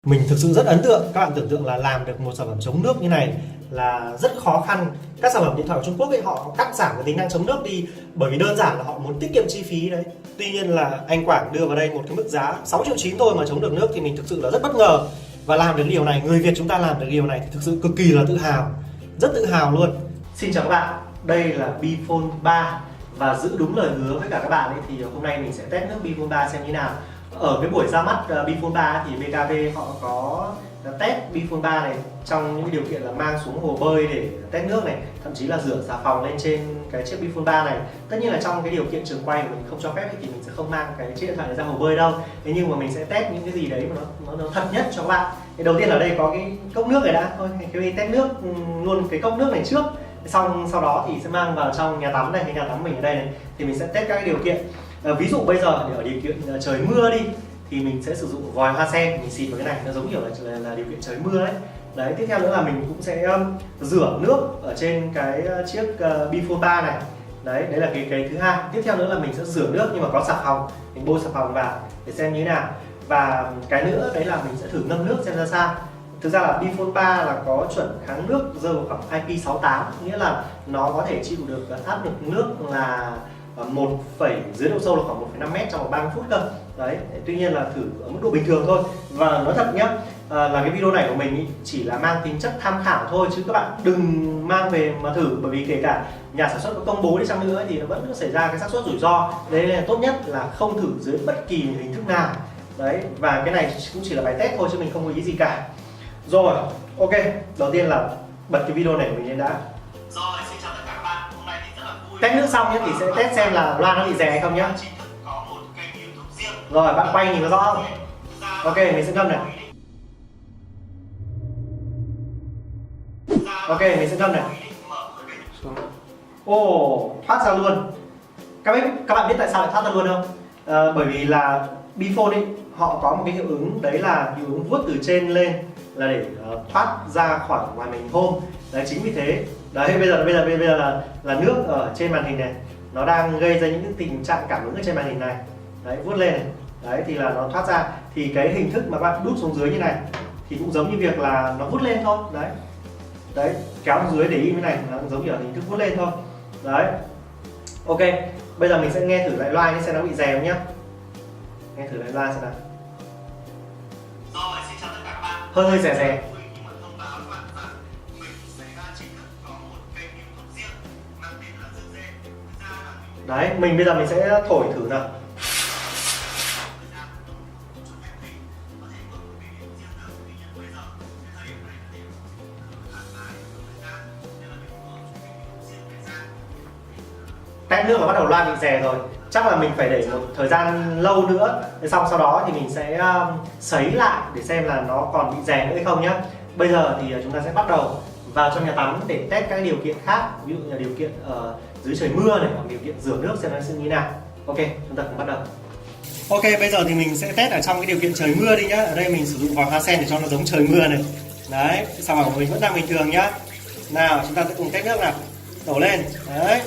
Mình thực sự rất ấn tượng. Các bạn tưởng tượng là làm được một sản phẩm chống nước như này là rất khó khăn. Các sản phẩm điện thoại của Trung Quốc ấy, họ cắt giảm cái tính năng chống nước đi bởi vì đơn giản là họ muốn tiết kiệm chi phí đấy. Tuy nhiên là anh Quảng đưa vào đây một cái mức giá 6,9 triệu thôi mà chống được nước thì mình thực sự là rất bất ngờ. Và làm được điều này, người Việt chúng ta làm được điều này thì thực sự cực kỳ là tự hào, rất tự hào luôn. Xin chào các bạn, đây là Bphone 3 và giữ đúng lời hứa với cả các bạn ấy thì hôm nay mình sẽ test nước Bphone 3 xem như nào. Ở cái buổi ra mắt Bphone 3 thì BKV họ có test Bphone 3 này trong những điều kiện là mang xuống hồ bơi để test nước này, thậm chí là rửa xà phòng lên trên cái chiếc Bphone 3 này. Tất nhiên là trong cái điều kiện trường quay của mình không cho phép thì mình sẽ không mang cái chiếc điện thoại này ra hồ bơi đâu. Thế nhưng mà mình sẽ test những cái gì đấy mà nó thật nhất cho các bạn. Thì đầu tiên ở đây có cái cốc nước này đã, thôi cái test nước luôn cái cốc nước này trước. Xong sau đó thì sẽ mang vào trong nhà tắm này, cái nhà tắm mình ở đây này thì mình sẽ test các cái điều kiện. Ví dụ bây giờ ở điều kiện trời mưa đi thì mình sẽ sử dụng vòi hoa sen, mình xịt vào cái này, nó giống kiểu là điều kiện trời mưa đấy. Đấy, tiếp theo nữa là mình cũng sẽ rửa nước ở trên cái chiếc Bphone 3 này. Đấy là cái thứ hai. Tiếp theo nữa là mình sẽ rửa nước nhưng mà có xà phòng, mình bôi xà phòng vào để xem như thế nào. Và cái nữa đấy là mình sẽ thử ngâm nước xem ra sao. Thực ra là Bphone 3 là có chuẩn kháng nước rơi vào khoảng IP68, nghĩa là nó có thể chịu được áp lực nước là dưới độ sâu là khoảng 1,5 m trong vòng 30 phút cơ. Đấy, tuy nhiên là thử ở mức độ bình thường thôi. Và nói thật nhá, là cái video này của mình ý, chỉ là mang tính chất tham khảo thôi chứ các bạn đừng mang về mà thử, bởi vì kể cả nhà sản xuất có công bố đi chăng nữa thì nó vẫn xảy ra cái xác suất rủi ro. Đấy là tốt nhất là không thử dưới bất kỳ hình thức nào. Đấy, và cái này cũng chỉ là bài test thôi chứ mình không có ý gì cả. Rồi, ok, đầu tiên là bật cái video này của mình lên đã. Rồi, xin chào tất cả các bạn. Hôm nay thì rất là vui. Test nước xong nhé thì sẽ test xem là loa nó bị rè hay không nhá. Rồi, bạn quay nhìn có rõ không? Ok, mình sẽ ngâm này. Ok, mình sẽ ngâm này. Ồ, thoát ra luôn. Các bạn biết tại sao lại thoát ra luôn không? Bởi vì là Bphone ấy, họ có một cái hiệu ứng đấy là hiệu ứng vuốt từ trên lên là để thoát ra khỏi màn hình home. Đấy, chính vì thế. Đấy, bây giờ là nước ở trên màn hình này nó đang gây ra những tình trạng cảm ứng ở trên màn hình này. Đấy, vuốt lên này. Đấy thì là nó thoát ra. Thì cái hình thức mà các bạn đút xuống dưới như này thì cũng giống như việc là nó vuốt lên thôi. Đấy, kéo xuống dưới để im cái này nó cũng giống như là hình thức vuốt lên thôi. Đấy. Ok, bây giờ mình sẽ nghe thử lại loa xem nó bị rè không nhá. Nghe thử lại loa xem nào. Rồi, xin chào tất cả các bạn. Hơi rè. Đấy, bây giờ mình sẽ thổi thử nào. Test nước là bắt đầu loa bị rè rồi. Chắc là mình phải để một thời gian lâu nữa. Xong sau đó thì mình sẽ sấy lại để xem là nó còn bị rè nữa hay không nhá. Bây giờ thì chúng ta sẽ bắt đầu vào trong nhà tắm để test các điều kiện khác. Ví dụ như là điều kiện dưới trời mưa này, hoặc điều kiện rửa nước xem nó sẽ như thế nào. Ok, chúng ta cùng bắt đầu. Ok, bây giờ thì mình sẽ test ở trong cái điều kiện trời mưa đi nhá. Ở đây mình sử dụng vòi hoa sen để cho nó giống trời mưa này. Đấy, xà phòng của mình vẫn đang bình thường nhá. Nào, chúng ta sẽ cùng test nước nào. Đổ lên. Đấy.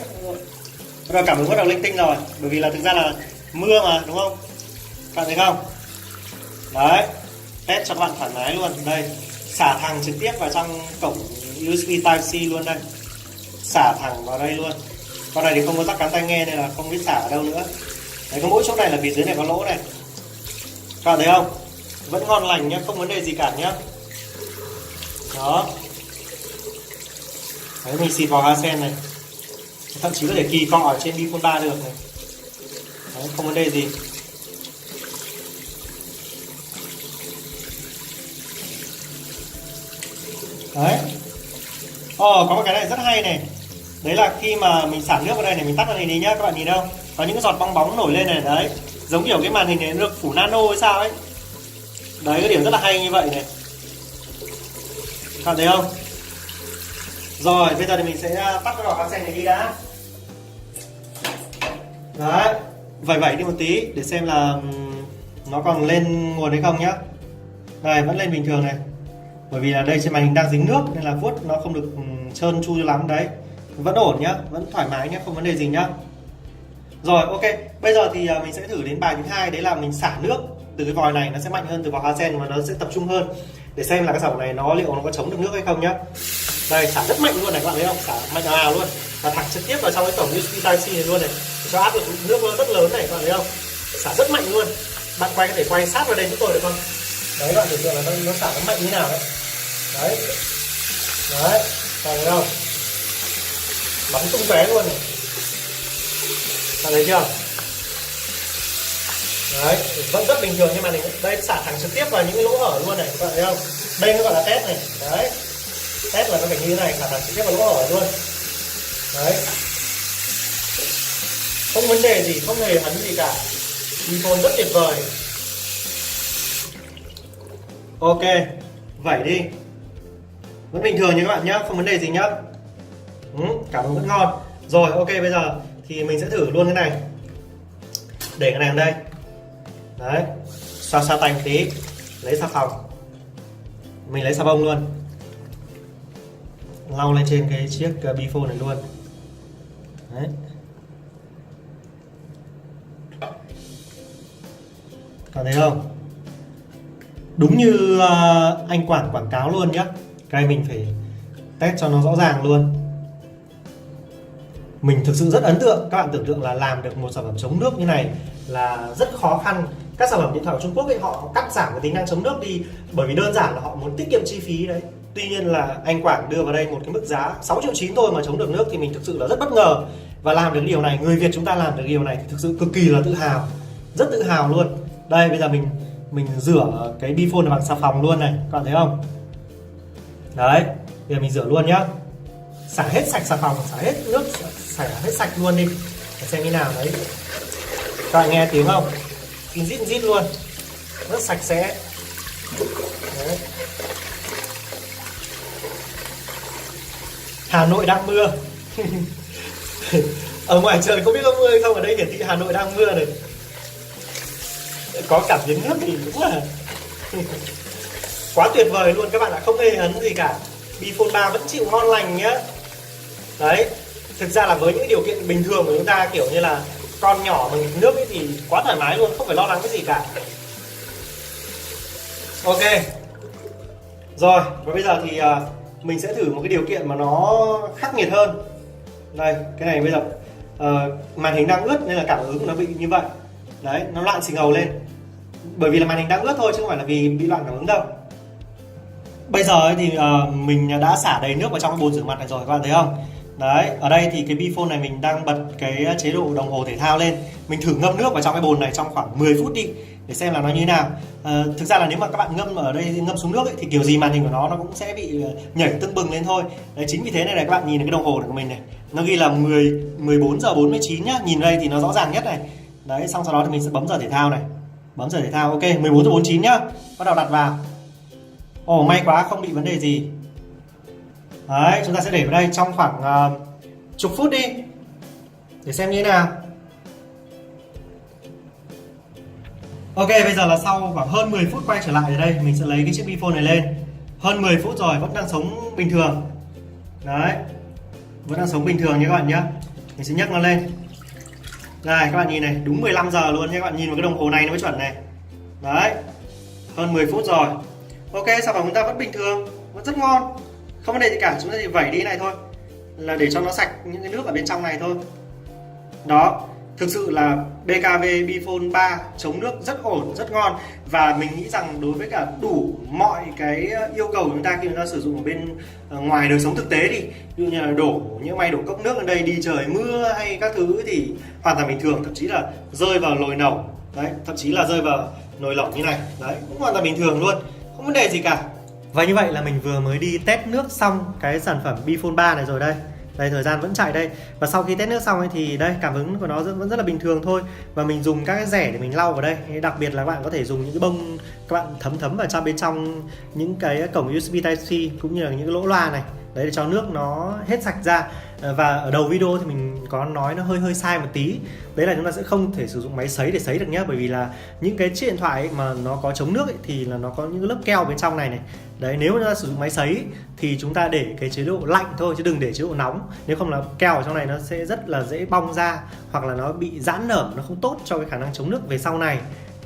Bắt đầu cảm ứng bắt đầu linh tinh rồi, bởi vì là thực ra là mưa mà, đúng không? Bạn thấy không? Đấy, test cho các bạn thoải mái luôn. Đây, xả thẳng trực tiếp vào trong cổng USB Type-C luôn đây. Xả thẳng vào đây luôn. Con này thì không có rắc cắm tai nghe nên là không biết xả ở đâu nữa. Đấy, có mỗi chỗ này là phía dưới này có lỗ này. Các bạn thấy không? Vẫn ngon lành nhá, không vấn đề gì cả nhá. Đó. Đấy, mình xịt vào hoa sen này. Thậm chí có thể kỳ cọ ở trên Bphone 3 được này. Đấy, không vấn đề gì. Đấy. Có một cái này rất hay này. Đấy là khi mà mình xả nước vào đây này, mình tắt màn hình đi nhá, các bạn nhìn không? Có những giọt bong bóng nổi lên này, đấy. Giống kiểu cái màn hình này được phủ nano hay sao ấy. Đấy, cái điểm rất là hay như vậy này. Các bạn thấy không? Rồi, bây giờ thì mình sẽ tắt cái vòi hoa sen này đi đã. Đấy, vẩy đi một tí để xem là nó còn lên nguồn hay không nhá. Đây, vẫn lên bình thường này. Bởi vì là đây trên màn hình đang dính nước nên là vuốt nó không được trơn tru lắm đấy. Vẫn ổn nhá, vẫn thoải mái nhá, không vấn đề gì nhá. Rồi, ok, bây giờ thì mình sẽ thử đến bài thứ hai, đấy là mình xả nước từ cái vòi này nó sẽ mạnh hơn từ vòi hoa sen, mà nó sẽ tập trung hơn để xem là cái sản phẩm này liệu nó có chống được nước hay không nhá. Đây, xả rất mạnh luôn này các bạn thấy không, xả mạnh ào luôn và thẳng trực tiếp vào trong cái cổng USB Type-C này luôn này, để cho áp lực nước nó rất lớn này các bạn thấy không, xả rất mạnh luôn. Bạn có thể quay sát vào đây giúp tôi được không? Đấy, bạn tưởng tượng là nó xả nó mạnh như nào đấy. Đấy, đấy, thấy không, bắn tung tóe luôn này, bạn thấy chưa? Đấy, vẫn rất bình thường nhưng mà đây xả thẳng trực tiếp vào những cái lỗ hở luôn này, các bạn thấy không? Đây nó gọi là test này, đấy, test là nó phải như thế này, xả thẳng trực tiếp vào lỗ hở luôn. Đấy, không vấn đề gì, không hề hấn gì cả, iPhone rất tuyệt vời. Ok, vẩy đi, vẫn bình thường như các bạn nhé, không vấn đề gì nhá. Cảm ơn vẫn ngon. Rồi, ok, bây giờ thì mình sẽ thử luôn cái này. Để cái này ở đây. Đấy, xoa xoa tay một tí, lấy xà phòng, mình lấy xà bông luôn, lau lên trên cái chiếc Bphone này luôn. Đấy, có thấy không, đúng như anh quảng cáo luôn nhá. Cái này mình phải test cho nó rõ ràng luôn. Mình thực sự rất ấn tượng. Các bạn tưởng tượng là làm được một sản phẩm chống nước như này là rất khó khăn. Các sản phẩm điện thoại của Trung Quốc ấy, họ cắt giảm cái tính năng chống nước đi bởi vì đơn giản là họ muốn tiết kiệm chi phí đấy. Tuy nhiên là anh Quảng đưa vào đây một cái mức giá 6,9 triệu thôi mà chống được nước thì mình thực sự là rất bất ngờ. Và làm được điều này, người Việt chúng ta làm được điều này thì thực sự cực kỳ là tự hào, rất tự hào luôn. Đây, bây giờ mình rửa cái Bphone này bằng xà phòng luôn này, các bạn thấy không? Đấy, bây giờ mình rửa luôn nhá, xả hết sạch xà phòng, xả hết nước, xả hết sạch luôn đi, để xem như nào. Đấy, các bạn nghe tiếng không, rít luôn, rất sạch sẽ. Đấy. Hà Nội đang mưa. Ở ngoài trời không biết có mưa hay không, ở đây hiển thị Hà Nội đang mưa này, có cảm biến nước thì đúng là quá tuyệt vời luôn các bạn ạ, không hề hấn gì cả. Bphone 3 vẫn chịu ngon lành nhá. Đấy, thực ra là với những điều kiện bình thường của chúng ta, kiểu như là con nhỏ mà nghịch nước ấy, thì quá thoải mái luôn, không phải lo lắng cái gì cả. Ok, rồi, và bây giờ thì mình sẽ thử một cái điều kiện mà nó khắc nghiệt hơn. Đây, cái này bây giờ màn hình đang ướt nên là cảm ứng nó bị như vậy. Đấy, nó loạn xì ngầu lên bởi vì là màn hình đang ướt thôi chứ không phải là vì bị loạn cảm ứng đâu. Bây giờ ấy thì mình đã xả đầy nước vào trong cái bồn rửa mặt này rồi, các bạn thấy không? Đấy, ở đây thì cái Bphone này mình đang bật cái chế độ đồng hồ thể thao lên. Mình thử ngâm nước vào trong cái bồn này trong khoảng 10 phút đi để xem là nó như thế nào. Thực ra là nếu mà các bạn ngâm ở đây, ngâm xuống nước ấy, thì kiểu gì màn hình của nó cũng sẽ bị nhảy tưng bừng lên thôi. Đấy, chính vì thế này các bạn nhìn cái đồng hồ của mình này, nó ghi là 14 giờ 49 nhá. Nhìn đây thì nó rõ ràng nhất này. Đấy, xong sau đó thì mình sẽ bấm giờ thể thao này. Bấm giờ thể thao, ok, 14 giờ 49 nhá. Bắt đầu đặt vào. Ồ, may quá, không bị vấn đề gì. Đấy, chúng ta sẽ để vào đây trong khoảng chục phút đi để xem như thế nào. Ok, bây giờ là sau khoảng hơn 10 phút quay trở lại ở đây, mình sẽ lấy cái chiếc Bphone này lên. Hơn 10 phút rồi, vẫn đang sống bình thường. Đấy, vẫn đang sống bình thường nha các bạn nhé. Mình sẽ nhấc nó lên. Đây, các bạn nhìn này, đúng 15 giờ luôn nha các bạn, nhìn vào cái đồng hồ này nó mới chuẩn này. Đấy, hơn 10 phút rồi. Ok, sản phẩm chúng ta vẫn bình thường, vẫn rất ngon, không vấn đề gì cả. Chúng ta chỉ vẩy đi này thôi, là để cho nó sạch những cái nước ở bên trong này thôi. Đó, thực sự là BKV Bphone 3 chống nước rất ổn, rất ngon. Và mình nghĩ rằng đối với cả đủ mọi cái yêu cầu của chúng ta khi chúng ta sử dụng ở bên ngoài đời sống thực tế đi, ví dụ như là đổ những may đổ cốc nước ở đây, đi trời mưa hay các thứ thì hoàn toàn bình thường, thậm chí là rơi vào nồi lẩu. Đấy, thậm chí là rơi vào nồi lẩu như này, đấy cũng hoàn toàn bình thường luôn, không vấn đề gì cả. Và như vậy là mình vừa mới đi test nước xong cái sản phẩm Bphone 3 này rồi đây. Đây, thời gian vẫn chạy đây. Và sau khi test nước xong ấy thì đây, cảm ứng của nó vẫn rất là bình thường thôi. Và mình dùng các cái rẻ để mình lau vào đây. Đặc biệt là các bạn có thể dùng những cái bông các bạn thấm vào bên trong những cái cổng USB Type-C cũng như là những cái lỗ loa này. Đấy, để cho nước nó hết sạch ra. Và ở đầu video thì mình có nói nó hơi sai một tí. Đấy là chúng ta sẽ không thể sử dụng máy sấy để sấy được nhé. Bởi vì là những cái chiếc điện thoại ấy mà nó có chống nước ấy, thì là nó có những lớp keo bên trong này này. Đấy, nếu chúng ta sử dụng máy sấy thì chúng ta để cái chế độ lạnh thôi chứ đừng để chế độ nóng. Nếu không là keo ở trong này nó sẽ rất là dễ bong ra, hoặc là nó bị giãn nở, nó không tốt cho cái khả năng chống nước về sau này.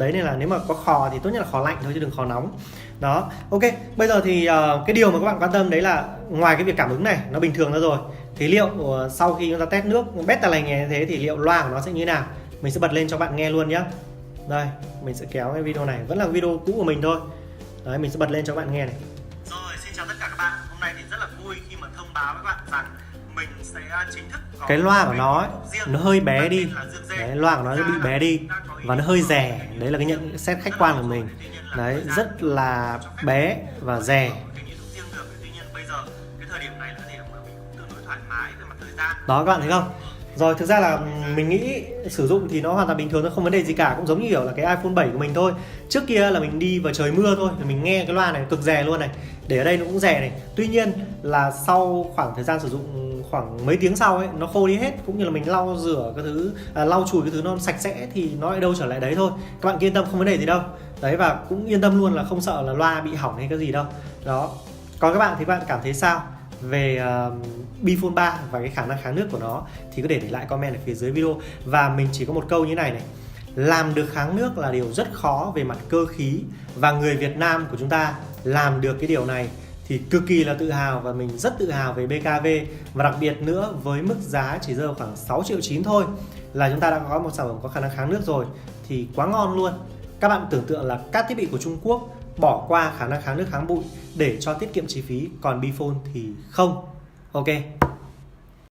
Đấy nên là nếu mà có khò thì tốt nhất là khò lạnh thôi chứ đừng khò nóng. Đó, ok. Bây giờ thì cái điều mà các bạn quan tâm đấy là ngoài cái việc cảm ứng này nó bình thường ra rồi, thì liệu sau khi chúng ta test nước beta lành như thế thì liệu loa của nó sẽ như thế nào? Mình sẽ bật lên cho bạn nghe luôn nhé. Đây, mình sẽ kéo cái video này, vẫn là video cũ của mình thôi. Đấy, mình sẽ bật lên cho các bạn nghe này. Rồi, xin chào tất cả các bạn. Hôm nay thì rất là vui khi mà thông báo với các bạn rằng mình sẽ chính thức có Cái loa của nó ấy, nó hơi bé đi. là Dương Dê. Đấy, loa của nó bị bé đi và nó hơi rẻ. Đấy là cái nhận xét khách quan của mình. Đấy, rất là bé và rẻ. Cái YouTube riêng được, tuy nhiên bây giờ cái thời điểm này là thời điểm mà mình cũng tương đối thoải mái về mặt thời gian. Đó các bạn thấy không? Rồi thực ra là mình nghĩ sử dụng thì nó hoàn toàn bình thường, nó không vấn đề gì cả, cũng giống như kiểu là cái iPhone 7 của mình thôi. Trước kia là mình đi vào trời mưa thôi, mình nghe cái loa này cực rè luôn này, để ở đây nó cũng rè này. Tuy nhiên là sau khoảng thời gian sử dụng khoảng mấy tiếng sau ấy, nó khô đi hết, cũng như là mình lau rửa cái thứ, lau chùi cái thứ nó sạch sẽ thì nó lại đâu trở lại đấy thôi. Các bạn yên tâm, không vấn đề gì đâu. Đấy, và cũng yên tâm luôn là không sợ là loa bị hỏng hay cái gì đâu. Đó. Còn các bạn thì các bạn cảm thấy sao về Bphone 3 và cái khả năng kháng nước của nó thì có thể để lại comment ở phía dưới video. Và mình chỉ có một câu như này này: làm được kháng nước là điều rất khó về mặt cơ khí, và người Việt Nam của chúng ta làm được cái điều này thì cực kỳ là tự hào, và mình rất tự hào về BKV. Và đặc biệt nữa, với mức giá chỉ rơi khoảng 6,9 triệu thôi là chúng ta đã có một sản phẩm có khả năng kháng nước rồi, thì quá ngon luôn. Các bạn tưởng tượng là các thiết bị của Trung Quốc bỏ qua khả năng kháng nước kháng bụi để cho tiết kiệm chi phí, còn Bphone thì không. Ok.